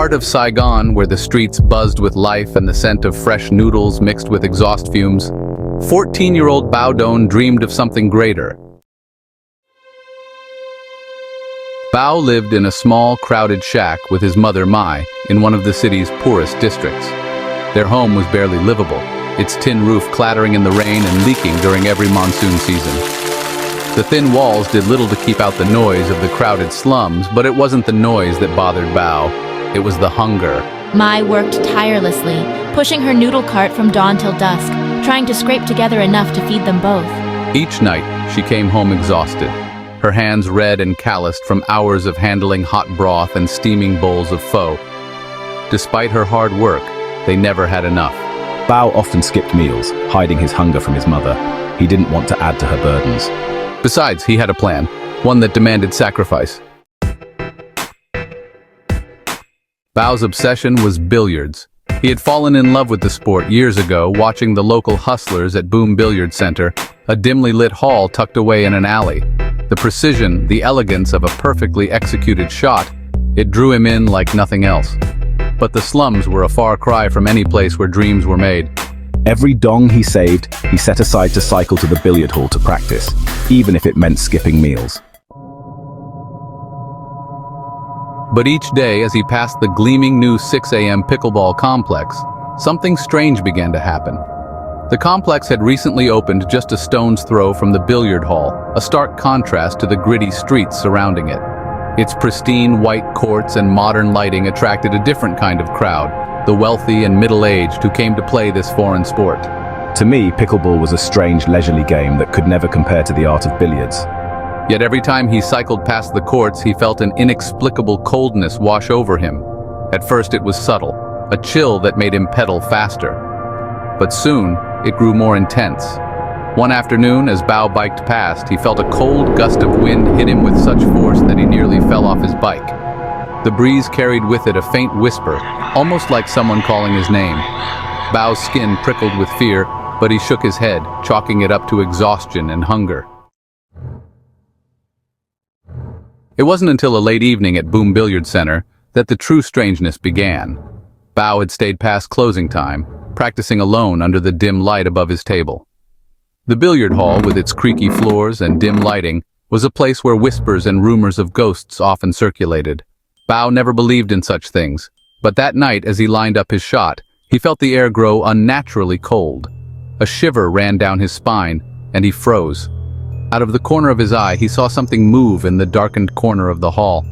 heart of Saigon, where the streets buzzed with life and the scent of fresh noodles mixed with exhaust fumes, 14-year-old Bao Don dreamed of something greater. Bao lived in a small, crowded shack with his mother Mai in one of the city's poorest districts. Their home was barely livable, its tin roof clattering in the rain and leaking during every monsoon season. The thin walls did little to keep out the noise of the crowded slums, but it wasn't the noise that bothered Bao. It was the hunger. Mai worked tirelessly, pushing her noodle cart from dawn till dusk, trying to scrape together enough to feed them both. Each night, she came home exhausted, her hands red and calloused from hours of handling hot broth and steaming bowls of pho. Despite her hard work, they never had enough. Bao often skipped meals, hiding his hunger from his mother. He didn't want to add to her burdens. Besides, he had a plan, one that demanded sacrifice. Bao's obsession was billiards. He had fallen in love with the sport years ago, watching the local hustlers at Boom Billiard Center, a dimly lit hall tucked away in an alley. The precision, the elegance of a perfectly executed shot, it drew him in like nothing else. But the slums were a far cry from any place where dreams were made. Every dong he saved, he set aside to cycle to the billiard hall to practice, even if it meant skipping meals. But each day, as he passed the gleaming new 6 a.m. Pickleball complex, something strange began to happen. The complex had recently opened just a stone's throw from the billiard hall, a stark contrast to the gritty streets surrounding it. Its pristine white courts and modern lighting attracted a different kind of crowd, the wealthy and middle-aged who came to play this foreign sport. To me, pickleball was a strange, leisurely game that could never compare to the art of billiards. Yet every time he cycled past the courts, he felt an inexplicable coldness wash over him. At first it was subtle, a chill that made him pedal faster. But soon, it grew more intense. One afternoon, as Bao biked past, he felt a cold gust of wind hit him with such force that he nearly fell off his bike. The breeze carried with it a faint whisper, almost like someone calling his name. Bao's skin prickled with fear, but he shook his head, chalking it up to exhaustion and hunger. It wasn't until a late evening at Boom Billiard Center that the true strangeness began. Bao had stayed past closing time, practicing alone under the dim light above his table. The billiard hall, with its creaky floors and dim lighting, was a place where whispers and rumors of ghosts often circulated. Bao never believed in such things, but that night as he lined up his shot, he felt the air grow unnaturally cold. A shiver ran down his spine, and he froze. Out of the corner of his eye, he saw something move in the darkened corner of the hall.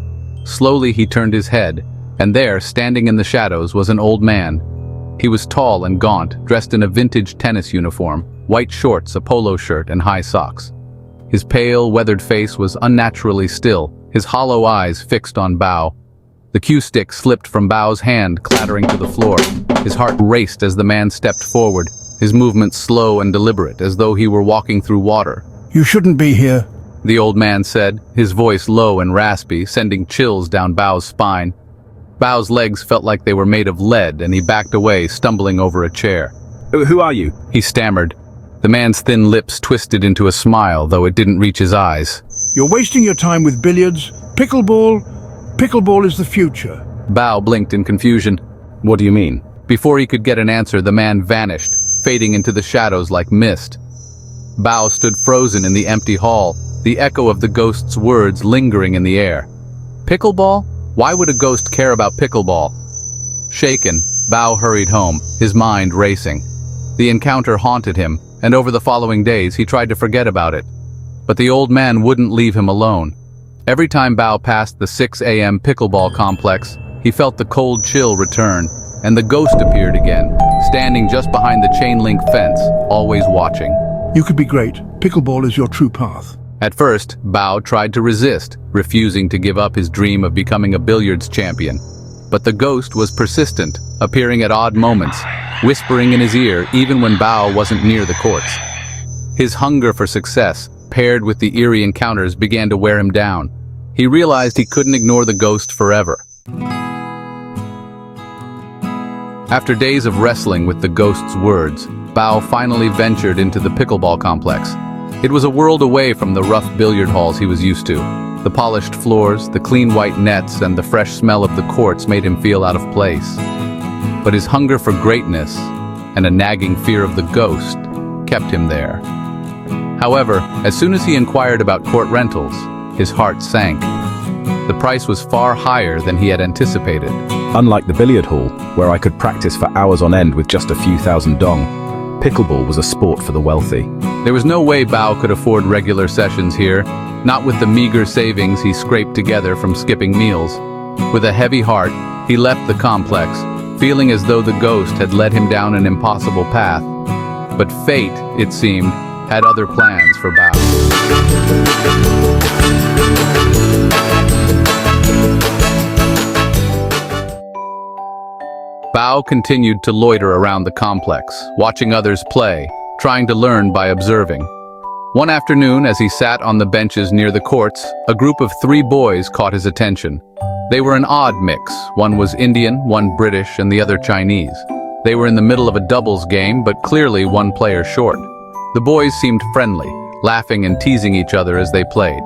Slowly he turned his head, and there, standing in the shadows, was an old man. He was tall and gaunt, dressed in a vintage tennis uniform, white shorts, a polo shirt, and high socks. His pale, weathered face was unnaturally still, his hollow eyes fixed on Bao. The cue stick slipped from Bao's hand, clattering to the floor. His heart raced as the man stepped forward, his movements slow and deliberate, as though he were walking through water. "You shouldn't be here," the old man said, his voice low and raspy, sending chills down Bao's spine. Bao's legs felt like they were made of lead, and he backed away, stumbling over a chair. Who are you? He stammered. The man's thin lips twisted into a smile, though it didn't reach his eyes. "You're wasting your time with billiards. Pickleball is the future." Bao blinked in confusion. What do you mean? Before he could get an answer, the man vanished, fading into the shadows like mist. Bao stood frozen in the empty hall, the echo of the ghost's words lingering in the air. Pickleball? Why would a ghost care about pickleball? Shaken, Bao hurried home, his mind racing. The encounter haunted him, and over the following days he tried to forget about it. But the old man wouldn't leave him alone. Every time Bao passed the 6 a.m. pickleball complex, he felt the cold chill return, and the ghost appeared again, standing just behind the chain-link fence, always watching. "You could be great. Pickleball is your true path." At first, Bao tried to resist, refusing to give up his dream of becoming a billiards champion. But the ghost was persistent, appearing at odd moments, whispering in his ear even when Bao wasn't near the courts. His hunger for success, paired with the eerie encounters, began to wear him down. He realized he couldn't ignore the ghost forever. After days of wrestling with the ghost's words, Bao finally ventured into the pickleball complex. It was a world away from the rough billiard halls he was used to. The polished floors, the clean white nets, and the fresh smell of the courts made him feel out of place. But his hunger for greatness and a nagging fear of the ghost kept him there. However, as soon as he inquired about court rentals, his heart sank. The price was far higher than he had anticipated. Unlike the billiard hall, where I could practice for hours on end with just a few thousand dong, pickleball was a sport for the wealthy. There was no way Bao could afford regular sessions here, not with the meager savings he scraped together from skipping meals. With a heavy heart, he left the complex, feeling as though the ghost had led him down an impossible path. But fate, it seemed, had other plans for Bao. Bao continued to loiter around the complex, watching others play, trying to learn by observing. One afternoon, as he sat on the benches near the courts, a group of 3 boys caught his attention. They were an odd mix. One was Indian, one British, and the other Chinese. They were in the middle of a doubles game, but clearly one player short. The boys seemed friendly, laughing and teasing each other as they played.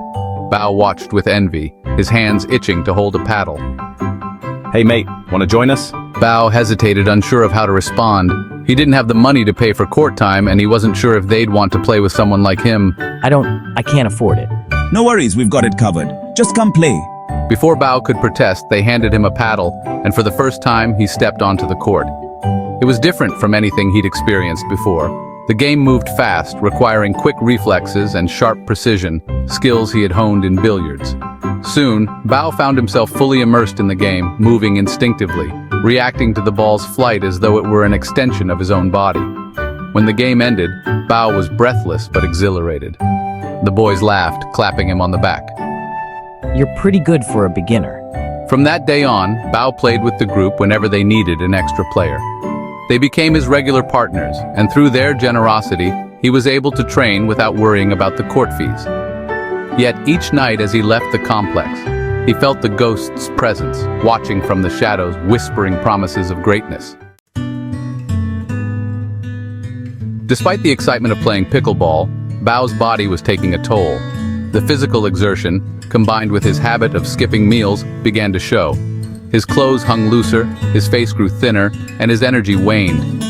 Bao watched with envy, his hands itching to hold a paddle. Hey mate, wanna join us? Bao hesitated, unsure of how to respond. He didn't have the money to pay for court time, and he wasn't sure if they'd want to play with someone like him. I can't afford it. No worries, we've got it covered. Just come play. Before Bao could protest, they handed him a paddle, and for the first time, he stepped onto the court. It was different from anything he'd experienced before. The game moved fast, requiring quick reflexes and sharp precision, skills he had honed in billiards. Soon, Bao found himself fully immersed in the game, moving instinctively, reacting to the ball's flight as though it were an extension of his own body. When the game ended, Bao was breathless but exhilarated. The boys laughed, clapping him on the back. You're pretty good for a beginner. From that day on, Bao played with the group whenever they needed an extra player. They became his regular partners, and through their generosity, he was able to train without worrying about the court fees. Yet each night as he left the complex, he felt the ghost's presence, watching from the shadows, whispering promises of greatness. Despite the excitement of playing pickleball, Bao's body was taking a toll. The physical exertion, combined with his habit of skipping meals, began to show. His clothes hung looser, his face grew thinner, and his energy waned.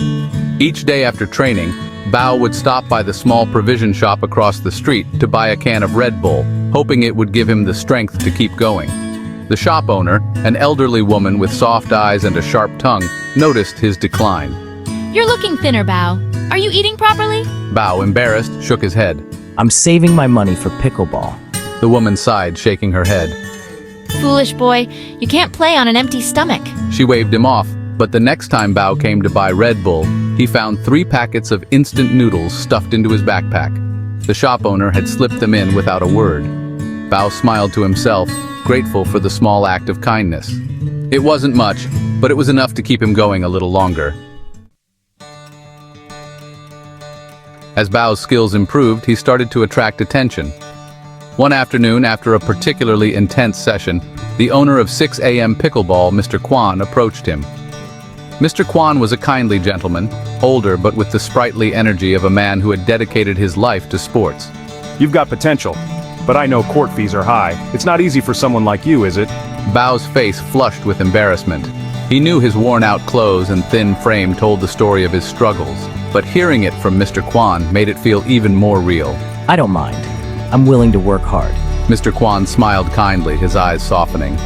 Each day after training, Bao would stop by the small provision shop across the street to buy a can of Red Bull, hoping it would give him the strength to keep going. The shop owner, an elderly woman with soft eyes and a sharp tongue, noticed his decline. You're looking thinner, Bao. Are you eating properly? Bao, embarrassed, shook his head. I'm saving my money for pickleball. The woman sighed, shaking her head. Foolish boy, you can't play on an empty stomach. She waved him off, but the next time Bao came to buy Red Bull, he found 3 packets of instant noodles stuffed into his backpack. The shop owner had slipped them in without a word. Bao smiled to himself, grateful for the small act of kindness. It wasn't much, but it was enough to keep him going a little longer. As Bao's skills improved, he started to attract attention. One afternoon, after a particularly intense session, the owner of 6 a.m. Pickleball, Mr. Quan, approached him. Mr. Quan was a kindly gentleman, older but with the sprightly energy of a man who had dedicated his life to sports. You've got potential, but I know court fees are high. It's not easy for someone like you, is it? Bao's face flushed with embarrassment. He knew his worn-out clothes and thin frame told the story of his struggles, but hearing it from Mr. Quan made it feel even more real. I don't mind. I'm willing to work hard. Mr. Quan smiled kindly, his eyes softening.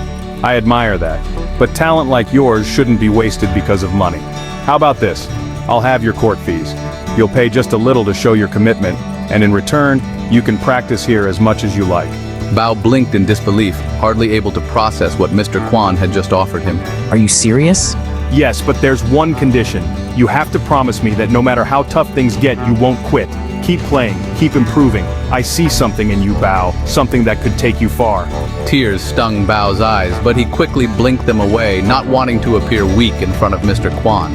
I admire that, but talent like yours shouldn't be wasted because of money. How about this? I'll have your court fees. You'll pay just a little to show your commitment, and in return, you can practice here as much as you like. Bao blinked in disbelief, hardly able to process what Mr. Quan had just offered him. Are you serious? Yes, but there's one condition. You have to promise me that no matter how tough things get, you won't quit. Keep playing, keep improving. I see something in you, Bao, something that could take you far. Tears stung Bao's eyes, but he quickly blinked them away, not wanting to appear weak in front of Mr. Quan.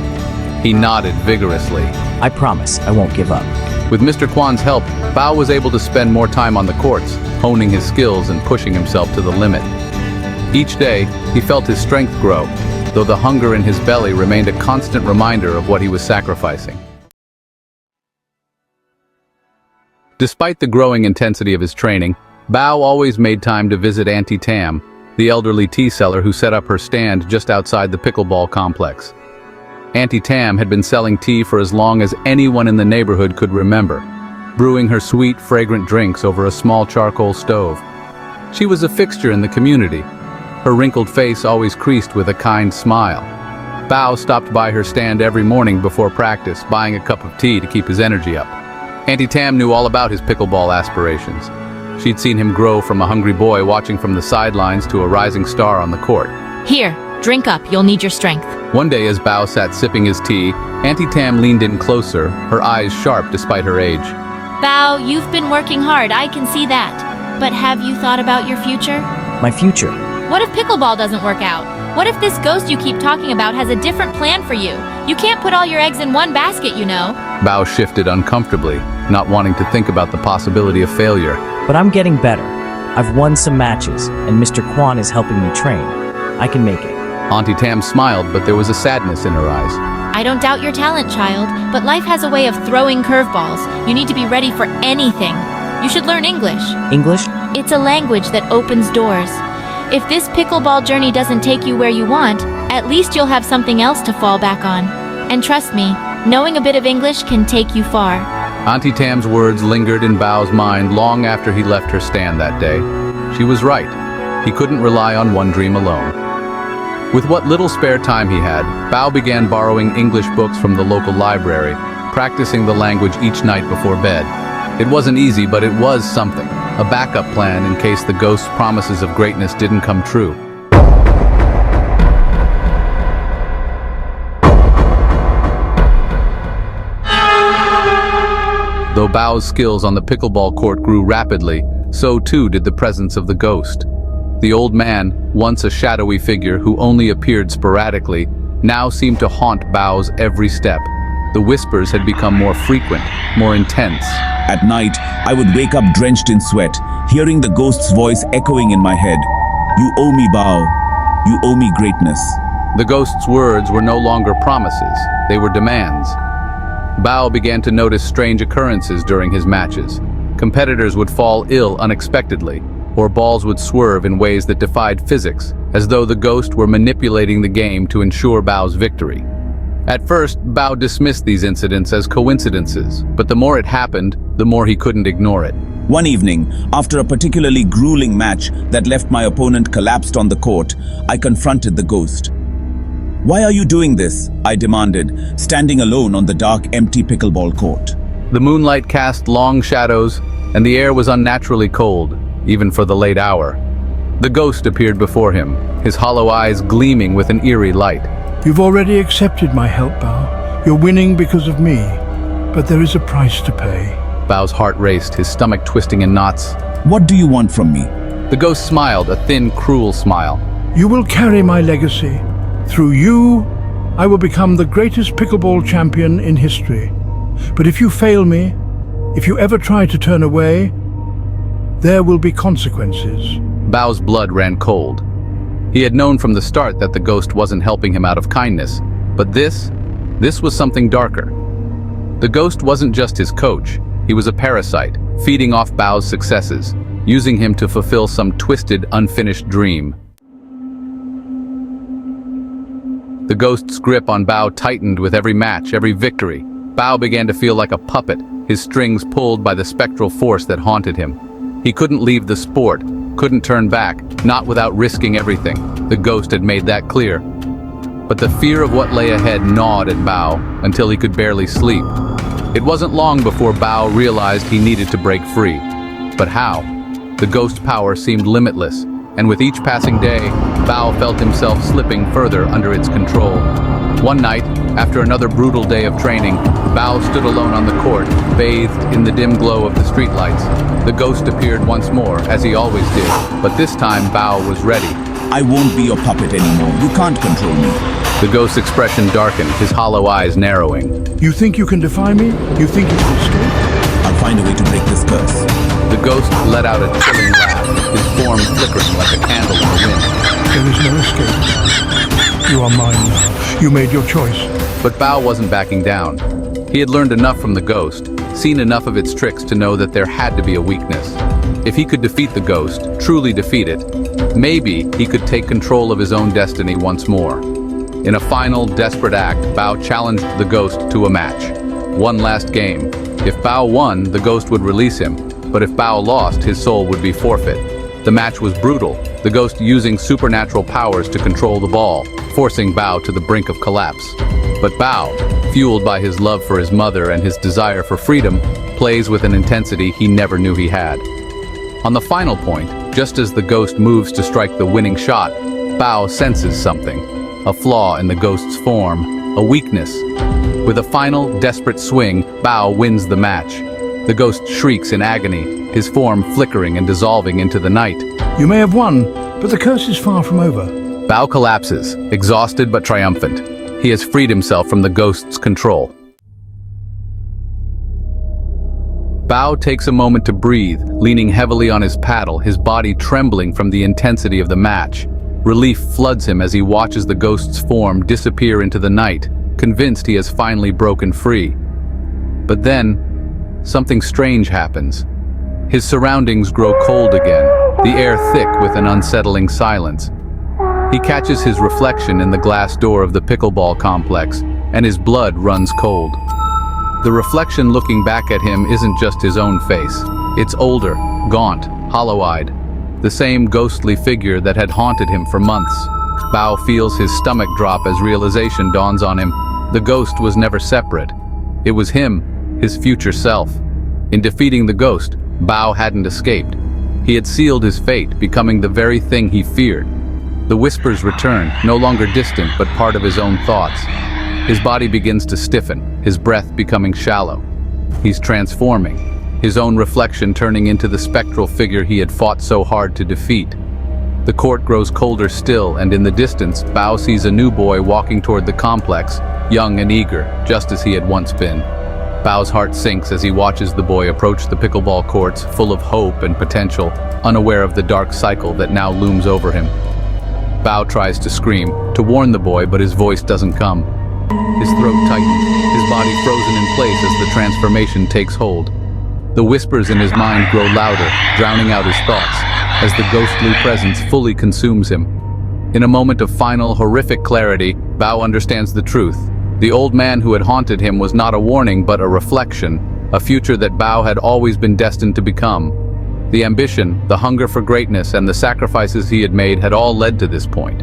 He nodded vigorously. I promise I won't give up. With Mr. Quan's help, Bao was able to spend more time on the courts, honing his skills and pushing himself to the limit. Each day, he felt his strength grow, though the hunger in his belly remained a constant reminder of what he was sacrificing. Despite the growing intensity of his training, Bao always made time to visit Auntie Tam, the elderly tea seller who set up her stand just outside the pickleball complex. Auntie Tam had been selling tea for as long as anyone in the neighborhood could remember, brewing her sweet, fragrant drinks over a small charcoal stove. She was a fixture in the community, her wrinkled face always creased with a kind smile. Bao stopped by her stand every morning before practice, buying a cup of tea to keep his energy up. Auntie Tam knew all about his pickleball aspirations. She'd seen him grow from a hungry boy watching from the sidelines to a rising star on the court. Here, drink up, you'll need your strength. One day as Bao sat sipping his tea, Auntie Tam leaned in closer, her eyes sharp despite her age. Bao, you've been working hard, I can see that. But have you thought about your future? My future. What if pickleball doesn't work out? What if this ghost you keep talking about has a different plan for you? You can't put all your eggs in one basket, you know. Bao shifted uncomfortably, not wanting to think about the possibility of failure. But I'm getting better. I've won some matches, and Mr. Quan is helping me train. I can make it. Auntie Tam smiled, but there was a sadness in her eyes. I don't doubt your talent, child, but life has a way of throwing curveballs. You need to be ready for anything. You should learn English. English? It's a language that opens doors. If this pickleball journey doesn't take you where you want, at least you'll have something else to fall back on. And trust me, knowing a bit of English can take you far. Auntie Tam's words lingered in Bao's mind long after he left her stand that day. She was right. He couldn't rely on one dream alone. With what little spare time he had, Bao began borrowing English books from the local library, practicing the language each night before bed. It wasn't easy, but it was something. A backup plan in case the ghost's promises of greatness didn't come true. Though Bao's skills on the pickleball court grew rapidly, so too did the presence of the ghost. The old man, once a shadowy figure who only appeared sporadically, now seemed to haunt Bao's every step. The whispers had become more frequent, more intense. At night, I would wake up drenched in sweat, hearing the ghost's voice echoing in my head. You owe me, Bao. You owe me greatness. The ghost's words were no longer promises, they were demands. Bao began to notice strange occurrences during his matches. Competitors would fall ill unexpectedly, or balls would swerve in ways that defied physics, as though the ghost were manipulating the game to ensure Bao's victory. At first, Bao dismissed these incidents as coincidences, but the more it happened, the more he couldn't ignore it. One evening, after a particularly grueling match that left my opponent collapsed on the court, I confronted the ghost. Why are you doing this? I demanded, standing alone on the dark, empty pickleball court. The moonlight cast long shadows, and the air was unnaturally cold, even for the late hour. The ghost appeared before him, his hollow eyes gleaming with an eerie light. You've already accepted my help, Bao. You're winning because of me, but there is a price to pay. Bao's heart raced, his stomach twisting in knots. What do you want from me? The ghost smiled, a thin, cruel smile. You will carry my legacy. Through you, I will become the greatest pickleball champion in history. But if you fail me, if you ever try to turn away, there will be consequences. Bao's blood ran cold. He had known from the start that the ghost wasn't helping him out of kindness, but this was something darker. The ghost wasn't just his coach, he was a parasite, feeding off Bao's successes, using him to fulfill some twisted, unfinished dream. The ghost's grip on Bao tightened with every match, every victory. Bao began to feel like a puppet, his strings pulled by the spectral force that haunted him. He couldn't leave the sport, couldn't turn back, not without risking everything. The ghost had made that clear. But the fear of what lay ahead gnawed at Bao until he could barely sleep. It wasn't long before Bao realized he needed to break free. But how? The ghost power seemed limitless, and with each passing day, Bao felt himself slipping further under its control. One night, after another brutal day of training, Bao stood alone on the court, bathed in the dim glow of the streetlights. The ghost appeared once more, as he always did, but this time Bao was ready. I won't be your puppet anymore. You can't control me. The ghost's expression darkened, his hollow eyes narrowing. You think you can defy me? You think you can escape? I'll find a way to break this curse. The ghost let out a chilling laugh, his form flickering like a candle in the wind. There is no escape. You are mine now. You made your choice. But Bao wasn't backing down. He had learned enough from the ghost, seen enough of its tricks to know that there had to be a weakness. If he could defeat the ghost, truly defeat it, maybe he could take control of his own destiny once more. In a final, desperate act, Bao challenged the ghost to a match. One last game. If Bao won, the ghost would release him, but if Bao lost, his soul would be forfeit. The match was brutal, the ghost using supernatural powers to control the ball, forcing Bao to the brink of collapse. But Bao, fueled by his love for his mother and his desire for freedom, plays with an intensity he never knew he had. On the final point, just as the ghost moves to strike the winning shot, Bao senses something, a flaw in the ghost's form, a weakness. With a final, desperate swing, Bao wins the match. The ghost shrieks in agony, his form flickering and dissolving into the night. You may have won, but the curse is far from over. Bao collapses, exhausted but triumphant. He has freed himself from the ghost's control. Bao takes a moment to breathe, leaning heavily on his paddle, his body trembling from the intensity of the match. Relief floods him as he watches the ghost's form disappear into the night, convinced he has finally broken free. But then, something strange happens. His surroundings grow cold again, the air thick with an unsettling silence. He catches his reflection in the glass door of the pickleball complex, and his blood runs cold. The reflection looking back at him isn't just his own face. It's older, gaunt, hollow-eyed. The same ghostly figure that had haunted him for months. Bao feels his stomach drop as realization dawns on him. The ghost was never separate. It was him, his future self. In defeating the ghost, Bao hadn't escaped. He had sealed his fate, becoming the very thing he feared. The whispers return, no longer distant but part of his own thoughts. His body begins to stiffen, his breath becoming shallow. He's transforming, his own reflection turning into the spectral figure he had fought so hard to defeat. The court grows colder still, and in the distance, Bao sees a new boy walking toward the complex, young and eager, just as he had once been. Bao's heart sinks as he watches the boy approach the pickleball courts, full of hope and potential, unaware of the dark cycle that now looms over him. Bao tries to scream, to warn the boy, but his voice doesn't come. His throat tightens, his body frozen in place as the transformation takes hold. The whispers in his mind grow louder, drowning out his thoughts, as the ghostly presence fully consumes him. In a moment of final, horrific clarity, Bao understands the truth. The old man who had haunted him was not a warning but a reflection, a future that Bao had always been destined to become. The ambition, the hunger for greatness, and the sacrifices he had made had all led to this point.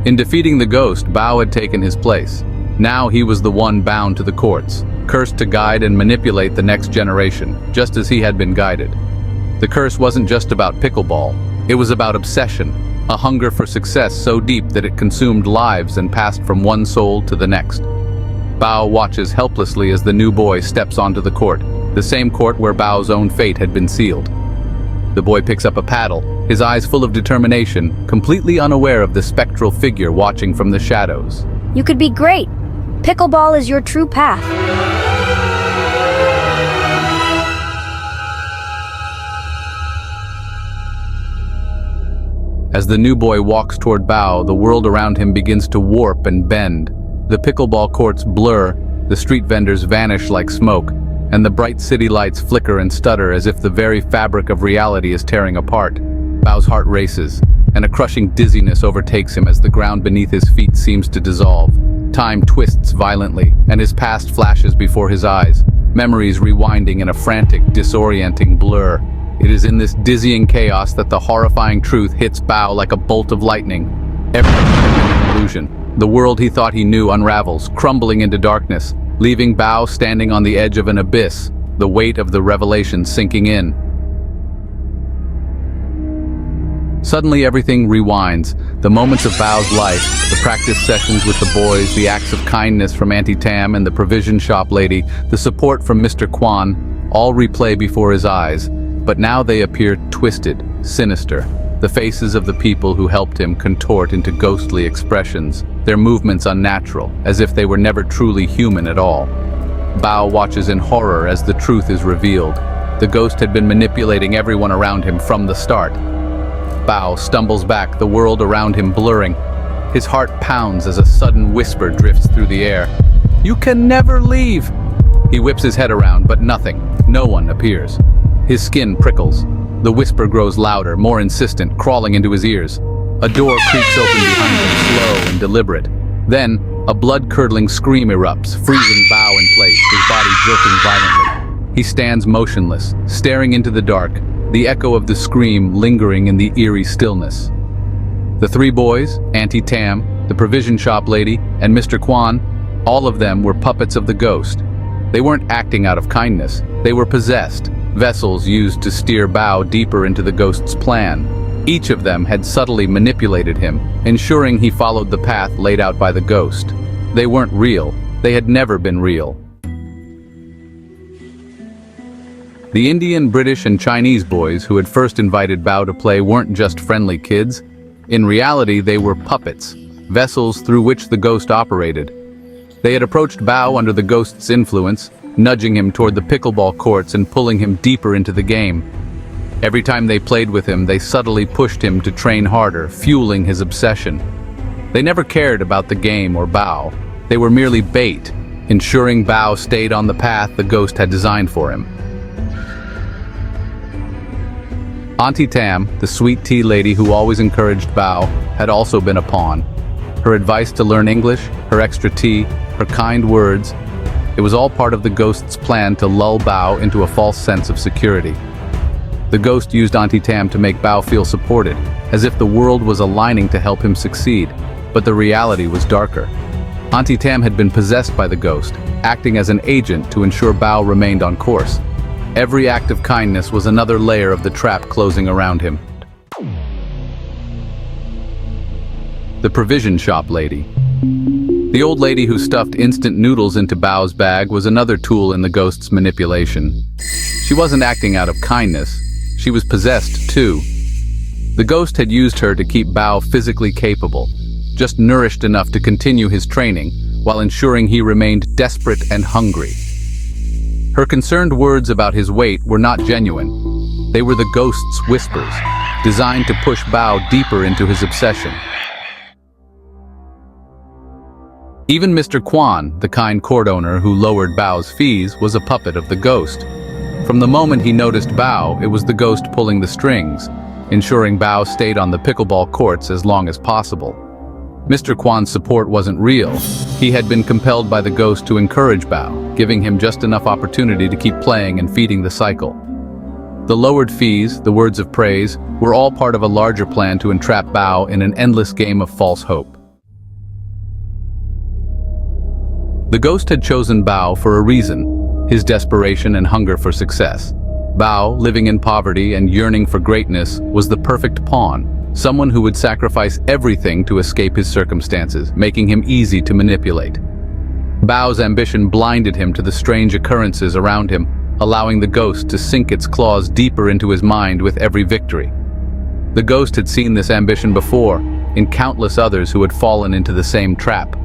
In defeating the ghost, Bao had taken his place. Now he was the one bound to the courts, cursed to guide and manipulate the next generation, just as he had been guided. The curse wasn't just about pickleball, it was about obsession, a hunger for success so deep that it consumed lives and passed from one soul to the next. Bao watches helplessly as the new boy steps onto the court, the same court where Bao's own fate had been sealed. The boy picks up a paddle, his eyes full of determination, completely unaware of the spectral figure watching from the shadows. You could be great. Pickleball is your true path. As the new boy walks toward Bao, the world around him begins to warp and bend. The pickleball courts blur, the street vendors vanish like smoke, and the bright city lights flicker and stutter as if the very fabric of reality is tearing apart. Bao's heart races, and a crushing dizziness overtakes him as the ground beneath his feet seems to dissolve. Time twists violently, and his past flashes before his eyes, memories rewinding in a frantic, disorienting blur. It is in this dizzying chaos that the horrifying truth hits Bao like a bolt of lightning. Everything had been an illusion. The world he thought he knew unravels, crumbling into darkness, leaving Bao standing on the edge of an abyss, the weight of the revelation sinking in. Suddenly everything rewinds. The moments of Bao's life, the practice sessions with the boys, the acts of kindness from Auntie Tam and the provision shop lady, the support from Mr. Quan, all replay before his eyes. But now they appear twisted, sinister. The faces of the people who helped him contort into ghostly expressions, their movements unnatural, as if they were never truly human at all. Bao watches in horror as the truth is revealed. The ghost had been manipulating everyone around him from the start. Bao stumbles back, the world around him blurring. His heart pounds as a sudden whisper drifts through the air. "You can never leave!" He whips his head around, but nothing, no one appears. His skin prickles. The whisper grows louder, more insistent, crawling into his ears. A door creaks open behind him, slow and deliberate. Then, a blood-curdling scream erupts, freezing Bao in place, his body jerking violently. He stands motionless, staring into the dark, the echo of the scream lingering in the eerie stillness. The three boys, Auntie Tam, the provision shop lady, and Mr. Quan, all of them were puppets of the ghost. They weren't acting out of kindness. They were possessed, vessels used to steer Bao deeper into the ghost's plan. Each of them had subtly manipulated him, ensuring he followed the path laid out by the ghost. They weren't real. They had never been real. The Indian, British, and Chinese boys who had first invited Bao to play weren't just friendly kids. In reality, they were puppets, vessels through which the ghost operated. They had approached Bao under the ghost's influence, nudging him toward the pickleball courts and pulling him deeper into the game. Every time they played with him, they subtly pushed him to train harder, fueling his obsession. They never cared about the game or Bao. They were merely bait, ensuring Bao stayed on the path the ghost had designed for him. Auntie Tam, the sweet tea lady who always encouraged Bao, had also been a pawn. Her advice to learn English, her extra tea, her kind words, it was all part of the ghost's plan to lull Bao into a false sense of security. The ghost used Auntie Tam to make Bao feel supported, as if the world was aligning to help him succeed, but the reality was darker. Auntie Tam had been possessed by the ghost, acting as an agent to ensure Bao remained on course. Every act of kindness was another layer of the trap closing around him. The provision shop lady. The old lady who stuffed instant noodles into Bao's bag was another tool in the ghost's manipulation. She wasn't acting out of kindness. She was possessed too. The ghost had used her to keep Bao physically capable, just nourished enough to continue his training, while ensuring he remained desperate and hungry. Her concerned words about his weight were not genuine. They were the ghost's whispers, designed to push Bao deeper into his obsession. Even Mr. Quan, the kind court owner who lowered Bao's fees, was a puppet of the ghost. From the moment he noticed Bao, it was the ghost pulling the strings, ensuring Bao stayed on the pickleball courts as long as possible. Mr. Quan's support wasn't real. He had been compelled by the ghost to encourage Bao, giving him just enough opportunity to keep playing and feeding the cycle. The lowered fees, the words of praise, were all part of a larger plan to entrap Bao in an endless game of false hope. The ghost had chosen Bao for a reason, his desperation and hunger for success. Bao, living in poverty and yearning for greatness, was the perfect pawn. Someone who would sacrifice everything to escape his circumstances, making him easy to manipulate. Bao's ambition blinded him to the strange occurrences around him, allowing the ghost to sink its claws deeper into his mind with every victory. The ghost had seen this ambition before, in countless others who had fallen into the same trap.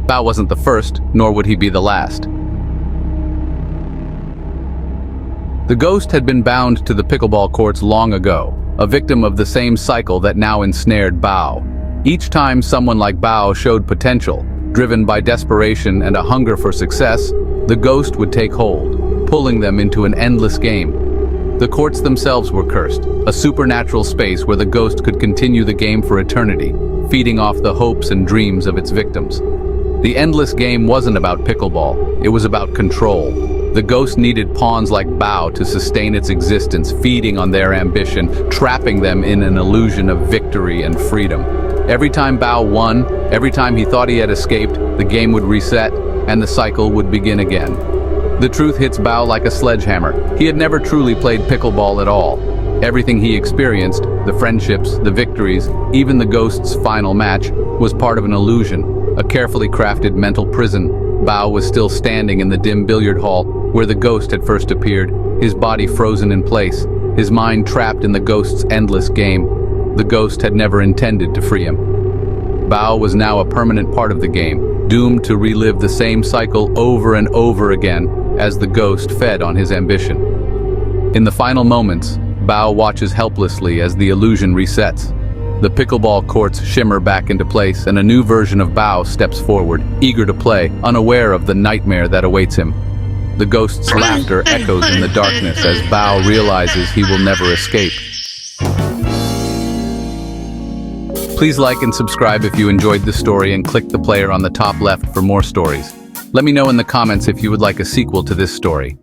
Bao wasn't the first, nor would he be the last. The ghost had been bound to the pickleball courts long ago, a victim of the same cycle that now ensnared Bao. Each time someone like Bao showed potential, driven by desperation and a hunger for success, the ghost would take hold, pulling them into an endless game. The courts themselves were cursed, a supernatural space where the ghost could continue the game for eternity, feeding off the hopes and dreams of its victims. The endless game wasn't about pickleball, it was about control. The ghost needed pawns like Bao to sustain its existence, feeding on their ambition, trapping them in an illusion of victory and freedom. Every time Bao won, every time he thought he had escaped, the game would reset, and the cycle would begin again. The truth hits Bao like a sledgehammer. He had never truly played pickleball at all. Everything he experienced, the friendships, the victories, even the ghost's final match, was part of an illusion, a carefully crafted mental prison. Bao was still standing in the dim billiard hall, where the ghost had first appeared, his body frozen in place, his mind trapped in the ghost's endless game. The ghost had never intended to free him. Bao was now a permanent part of the game, doomed to relive the same cycle over and over again as the ghost fed on his ambition. In the final moments, Bao watches helplessly as the illusion resets. The pickleball courts shimmer back into place, and a new version of Bao steps forward, eager to play, unaware of the nightmare that awaits him. The ghost's laughter echoes in the darkness as Bao realizes he will never escape. Please like and subscribe if you enjoyed this story and click the player on the top left for more stories. Let me know in the comments if you would like a sequel to this story.